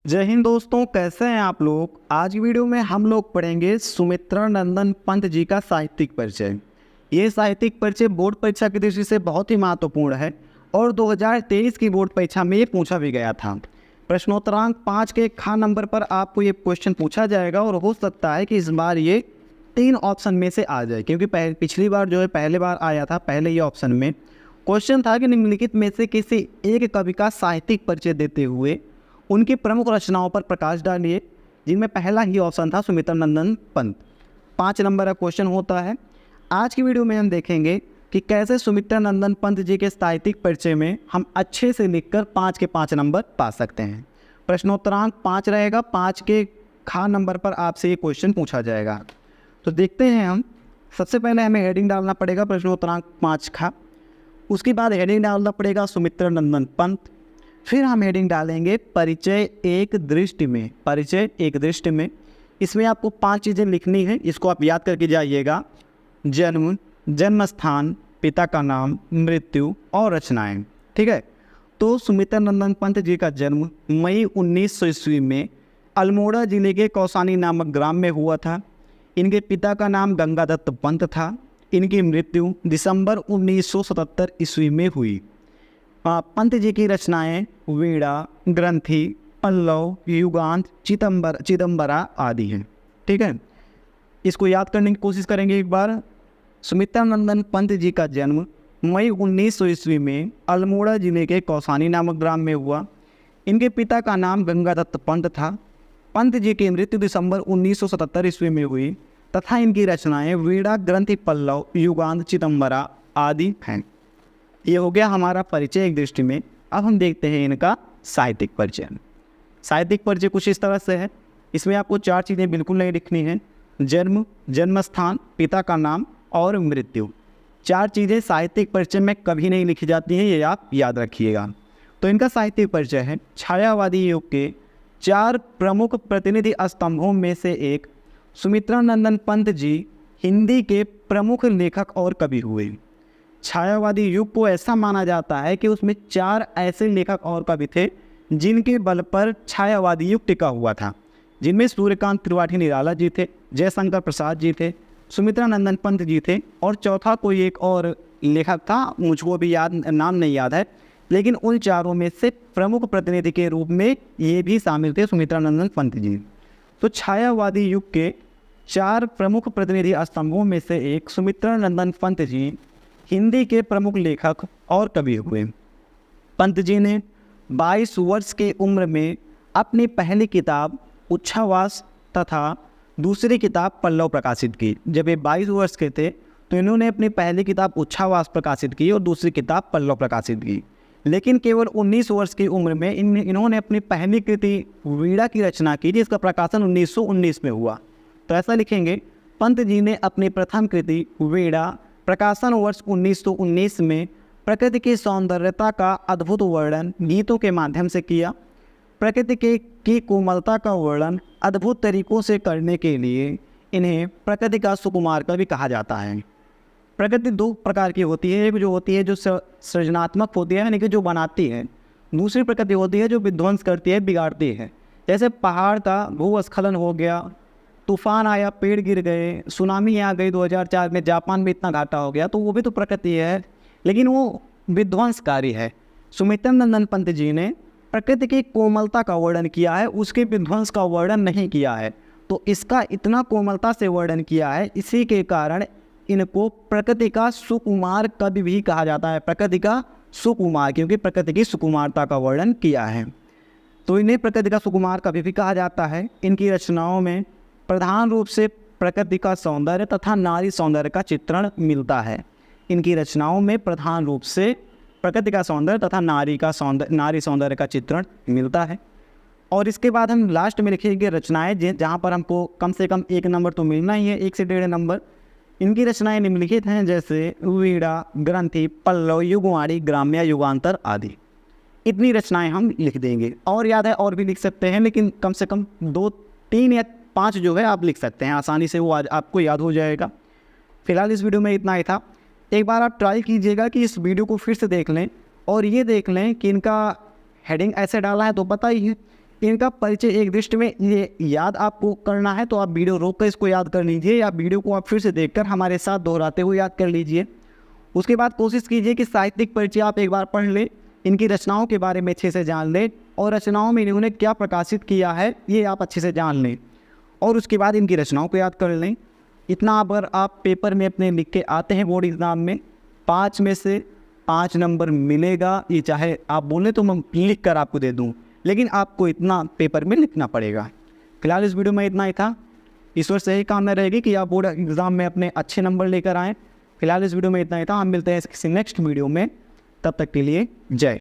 जय हिंद दोस्तों, कैसे हैं आप लोग। आज की वीडियो में हम लोग पढ़ेंगे सुमित्रा नंदन पंत जी का साहित्यिक परिचय। ये साहित्यिक परिचय बोर्ड परीक्षा की दृष्टि से बहुत ही महत्वपूर्ण है और 2023 की बोर्ड परीक्षा में ये पूछा भी गया था। प्रश्नोत्तरांक 5 के खा नंबर पर आपको ये क्वेश्चन पूछा जाएगा और हो सकता है कि इस बार ये 3 ऑप्शन में से आ जाए, क्योंकि पिछली बार जो है पहले बार आया था। पहले ये ऑप्शन में क्वेश्चन था कि निम्नलिखित में से किसी एक कवि का साहित्यिक परिचय देते हुए उनकी प्रमुख रचनाओं पर प्रकाश डालिए, जिनमें पहला ही ऑप्शन था सुमित्रा नंदन पंत। 5 नंबर का क्वेश्चन होता है। आज की वीडियो में हम देखेंगे कि कैसे सुमित्रा नंदन पंत जी के साहित्यिक परिचय में हम अच्छे से लिखकर 5 के 5 नंबर पा सकते हैं। प्रश्नोत्तरांक 5 रहेगा। 5 के खा नंबर पर आपसे ये क्वेश्चन पूछा जाएगा। तो देखते हैं हम। सबसे पहले हमें हेडिंग डालना पड़ेगा प्रश्नोत्तरांक 5 खा। उसके बाद हेडिंग डालना पड़ेगा सुमित्रा नंदन पंत। फिर हम हेडिंग डालेंगे परिचय एक दृष्टि में। परिचय एक दृष्टि में इसमें आपको 5 चीज़ें लिखनी है, इसको आप याद करके जाइएगा। जन्म, जन्म स्थान, पिता का नाम, मृत्यु और रचनाएं। ठीक है। तो सुमित्रा नंदन पंत जी का जन्म मई 1900 ईस्वी में अल्मोड़ा जिले के कौसानी नामक ग्राम में हुआ था। इनके पिता का नाम गंगादत्त पंत था। इनकी मृत्यु दिसंबर 1977 ईस्वी में हुई। पंत जी की रचनाएं वीणा, ग्रंथि, पल्लव, युगांत, चिदंबरा आदि हैं। ठीक है। इसको याद करने की कोशिश करेंगे एक बार। सुमित्रा नंदन पंत जी का जन्म मई 1900 ईस्वी में अल्मोड़ा जिले के कौसानी नामक ग्राम में हुआ। इनके पिता का नाम गंगादत्त पंत था। पंत जी की मृत्यु दिसंबर 1977 ईस्वी में हुई तथा इनकी रचनाएं वीणा, ग्रंथि, पल्लव, युगांत, चिदंबरा आदि हैं। ये हो गया हमारा परिचय एक दृष्टि में। अब हम देखते हैं इनका साहित्यिक परिचय। साहित्यिक परिचय कुछ इस तरह से है। इसमें आपको 4 चीज़ें बिल्कुल नहीं लिखनी है। जन्म, जन्म स्थान, पिता का नाम और मृत्यु। 4 चीज़ें साहित्यिक परिचय में कभी नहीं लिखी जाती हैं, ये आप याद रखिएगा। तो इनका साहित्यिक परिचय है। छायावादी युग के 4 प्रमुख प्रतिनिधि स्तंभों में से एक सुमित्रा नंदन पंत जी हिंदी के प्रमुख लेखक और कवि हुए। छायावादी युग को ऐसा माना जाता है कि उसमें 4 ऐसे लेखक और कवि थे जिनके बल पर छायावादी युग टिका हुआ था, जिनमें सूर्यकांत त्रिपाठी निराला जी थे, जयशंकर प्रसाद जी थे, सुमित्रा नंदन पंत जी थे और चौथा कोई एक और लेखक था, मुझको भी नाम नहीं याद है। लेकिन उन चारों में से प्रमुख प्रतिनिधि के रूप में ये भी शामिल थे सुमित्रा नंदन पंत जी। तो छायावादी युग के 4 प्रमुख प्रतिनिधि स्तंभों में से एक सुमित्रा नंदन पंत जी हिंदी के प्रमुख लेखक और कवि हुए। पंत जी ने 22 वर्ष की उम्र में अपनी पहली किताब उच्छ्वास तथा दूसरी किताब पल्लव प्रकाशित की। जब ये 22 वर्ष के थे तो इन्होंने अपनी पहली किताब उच्छ्वास प्रकाशित की और दूसरी किताब पल्लव प्रकाशित की। लेकिन केवल 19 वर्ष की उम्र में इन्होंने अपनी पहली कृति वीणा की रचना की, जिसका प्रकाशन 1919 में हुआ। तो ऐसा लिखेंगे, पंत जी ने अपनी प्रथम कृति वीणा प्रकाशन वर्ष 1919 में प्रकृति की सौंदर्यता का अद्भुत वर्णन गीतों के माध्यम से किया। प्रकृति की कोमलता का वर्णन अद्भुत तरीकों से करने के लिए इन्हें प्रकृति का सुकुमार का भी कहा जाता है। प्रकृति 2 प्रकार की होती है। एक जो होती है जो सृजनात्मक होती है, यानी कि जो बनाती है। दूसरी प्रकृति होती है जो विध्वंस करती है, बिगाड़ती है। जैसे पहाड़ का भूस्खलन हो गया, तूफान आया, पेड़ गिर गए, सुनामी आ गई 2004 में, जापान में इतना घाटा हो गया, तो वो भी तो प्रकृति है, लेकिन वो विध्वंसकारी है। सुमित्रा नंदन पंत जी ने प्रकृति की कोमलता का वर्णन किया है, उसके विध्वंस का वर्णन नहीं किया है। तो इसका इतना कोमलता से वर्णन किया है, इसी के कारण इनको प्रकृति का सुकुमार कवि भी कहा जाता है। प्रकृति का सुकुमार, क्योंकि प्रकृति की सुकुमारता का वर्णन किया है, तो इन्हें प्रकृति का सुकुमार कवि भी कहा जाता है। इनकी रचनाओं में प्रधान रूप से प्रकृति का सौंदर्य तथा नारी सौंदर्य का चित्रण मिलता है। इनकी रचनाओं में प्रधान रूप से प्रकृति का सौंदर्य तथा नारी सौंदर्य का चित्रण मिलता है। और इसके बाद हम लास्ट में लिखेंगे रचनाएं, जहाँ पर हमको कम से कम 1 नंबर तो मिलना ही है, 1 से 1.5 नंबर। इनकी रचनाएं निम्नलिखित हैं, जैसे वीणा, ग्रंथि, पल्लव, युगवाणी, ग्राम्य, युगांतर आदि। इतनी रचनाएं हम लिख देंगे। और याद है और भी लिख सकते हैं, लेकिन कम से कम 2, 3 या 5 जो है आप लिख सकते हैं, आसानी से वो आज आपको याद हो जाएगा। फिलहाल इस वीडियो में इतना ही था। एक बार आप ट्राई कीजिएगा कि इस वीडियो को फिर से देख लें और ये देख लें कि इनका हेडिंग ऐसे डाला है तो पता ही है, इनका परिचय एक दृष्टि में ये याद आपको करना है तो आप वीडियो रोक कर इसको याद कर लीजिए, या वीडियो को आप फिर से देखकर हमारे साथ दोहराते हुए याद कर लीजिए। उसके बाद कोशिश कीजिए कि साहित्यिक परिचय आप एक बार पढ़ लें, इनकी रचनाओं के बारे में अच्छे से जान लें और रचनाओं में इन्होंने क्या प्रकाशित किया है ये आप अच्छे से जान लें, और उसके बाद इनकी रचनाओं को याद कर लें। इतना अगर आप पेपर में अपने लिख के आते हैं बोर्ड एग्ज़ाम में, 5 में से 5 नंबर मिलेगा। ये चाहे आप बोलें तो मैं लिख कर आपको दे दूँ, लेकिन आपको इतना पेपर में लिखना पड़ेगा। फिलहाल इस वीडियो में इतना ही था। ईश्वर से यही कामना रहेगी कि आप बोर्ड एग्ज़ाम में अपने अच्छे नंबर लेकर आएँ। फिलहाल इस वीडियो में इतना ही था। हम मिलते हैं किसी नेक्स्ट वीडियो में, तब तक के लिए जय।